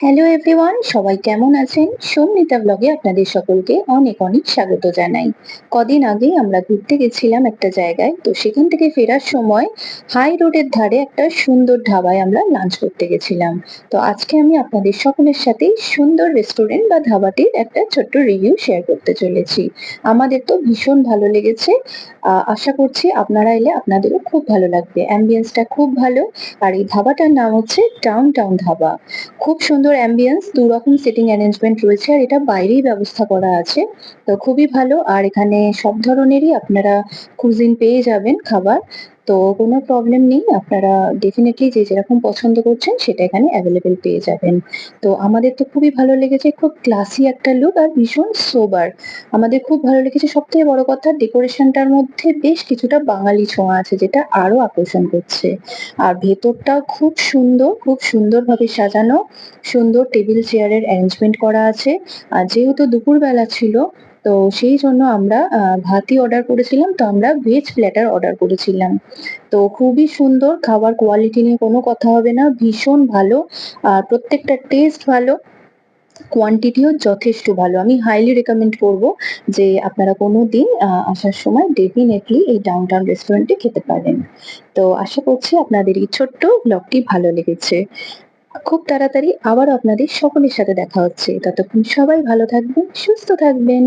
Hello everyone, সবাই কেমন আছেন? সোমনিতা ব্লগে আপনাদের সকলকে অনেক অনেক স্বাগত জানাই। কদিন আগেই আমরা ঘুরতে গেছিলাম একটা জায়গায়, তো সেখান থেকে ফেরার সময় হাই রোডের ধারে একটা সুন্দর ধাবায় আমরা লাঞ্চ করতে গেছিলাম। তো আজকে আমি আপনাদের সকলের সাথেই সুন্দর রেস্টুরেন্ট বা ধাবাটির একটা ছোট্ট রিভিউ শেয়ার করতে চলেছি। আমাদের তো ভীষণ ভালো লেগেছে। আশা করছি আপনারা এলে আপনাদেরও খুব ভালো লাগবে। অ্যাম্বিয়েন্সটা খুব ভালো। আর এই ধাবাটার নাম হচ্ছে ডাউন টাউন ধাবা। খুব সুন্দর অ্যাম্বিয়েন্স, ২ রকম সিটিং অ্যারেঞ্জমেন্ট রয়েছে আর এটা বাইরেই ব্যবস্থা করা আছে। তো খুবই ভালো। আর এখানে সব ধরনেরই আপনারা কুজিন পেয়ে যাবেন খাবার। তো কোনো প্রবলেম নেই। আপনারা ডেফিনিটলি যে যেরকম পছন্দ করছেন সেটা এখানে অ্যাভেলেবল পেয়ে যাবেন। তো আমাদের তো খুবই ভালো লেগেছে। খুব ক্লাসি একটা লুক আর ভীষণ সোবার। আমাদের খুব ভালো লেগেছে। সবথেকে বড় কথা, ডেকোরেশনটার মধ্যে বেশ কিছুটা বাঙালি ছোঁয়া আছে যেটা আরো আকর্ষণ করছে। আর ভেতরটাও খুব সুন্দর, খুব সুন্দরভাবে সাজানো। সুন্দর টেবিল চেয়ারের অ্যারেঞ্জমেন্ট করা আছে। আর যেহেতু দুপুরবেলা ছিল, তো সেই জন্য আমরা ভাতই অর্ডার করেছিলাম। তো আমরা ভেজ প্ল্যাটার অর্ডার করেছিলাম। তো খুবই সুন্দর, খাবার কোয়ালিটি নিয়ে কোনো কথা হবে না। ভীষণ ভালো। আর প্রত্যেকটা টেস্ট ভালো, কোয়ান্টিটিও যথেষ্ট ভালো। আমি হাইলি রেকমেন্ড করব যে আপনারা কোনোদিন আসার সময় ডেফিনিটলি এই ডাউনটাউন রেস্টুরেন্টে খেতে পারেন। তো আশা করছি আপনাদের এই ছোট্ট ব্লগটি ভালো লেগেছে। খুব তাড়াতাড়ি আবারও আপনাদের সকলের সাথে দেখা হচ্ছে। ততক্ষণ সবাই ভালো থাকবেন, সুস্থ থাকবেন।